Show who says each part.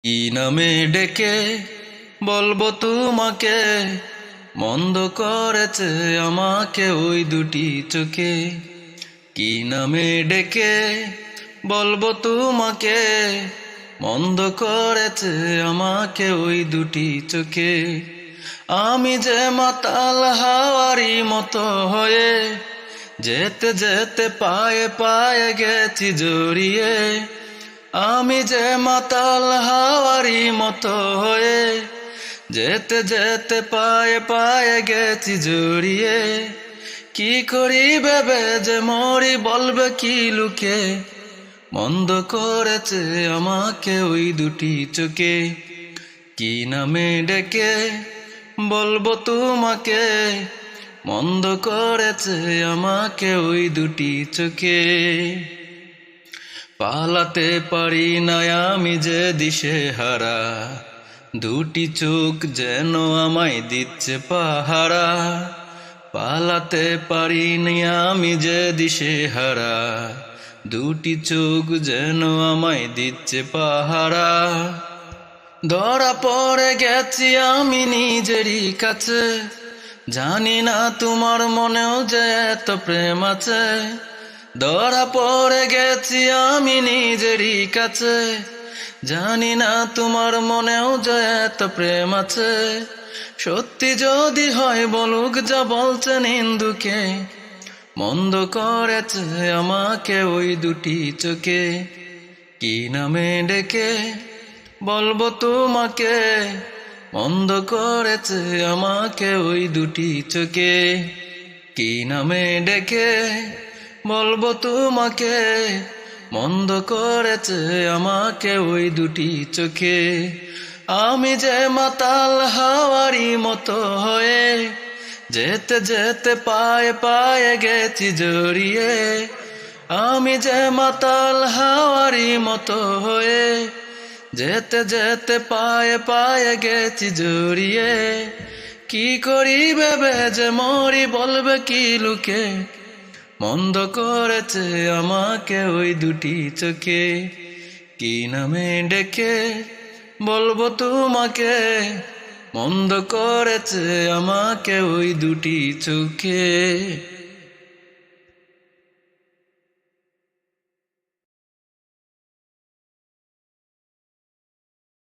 Speaker 1: কি নামে ডেকে বলবো তোমাকে, মন্দ করেছে আমাকে ওই দুটি চোখে। কি নামে ডেকে বলবো তোমাকে, মন্দ করেছে আমাকে ওই দুটি চোখে। আমি যে মাতাল হাওয়ারি মতো হয়ে যেতে যেতে পায়ে পায়ে গেছি জড়িয়ে। আমি যে মাতাল হাওয়ারি মতো হয়ে যেতে যেতে পায়ে পায়ে গেছি জড়িয়ে। কি করি ভেবে যে মরি বলবে কি লুকে, মন্দ করেছে আমাকে ওই দুটি চোখে। কি নামে ডেকে বলবো তোমাকে, মন্দ করেছে আমাকে ওই দুটি চোখে। পালাতে পারি না আমি যে দিশে হারা, দুটি চোখ যেন আমায় দিচ্ছে পাহারা। পালাতে পারি না আমি যে দিশে হারা, দুটি চোখ যেন আমায় দিচ্ছে পাহারা। ধরা পড়ে গেছি আমি নিজেরই কাছে, জানি না তোমার মনেও যে এত প্রেম আছে। ধরা পড়ে গেছি আমি নিজেরই কাছে, জানি না তোমার মনেও যে এত প্রেম আছে। সত্যি যদি হয় বলুক যা বলছে নিন্দুকে, মন্দ করেছে আমাকে ওই দুটি চোখে। কি নামে ডেকে বলবো তোমাকে, মন্দ করেছে আমাকে ওই দুটি চোখে। কি নামে ডেকে বলবো তোমাকে, মন্দ করেছে আমাকে ওই দুটি চোখে। আমি যে মাতাল হাওয়ারি মতো হয়ে যেতে যেতে পায়ে পায়ে গেছি জড়িয়ে। আমি যে মাতাল হাওয়ারি মতো হয়ে যেতে যেতে পায়ে পায়ে গেছি জড়িয়ে। কি করি ভেবে যে মরি বলবে কি লুকে, মন্দ করেছে আমাকে ওই দুটি চোখে। কি নামে ডেকে বলবো তোমাকে, মন্দ করেছে আমাকে ওই দুটি চোখে।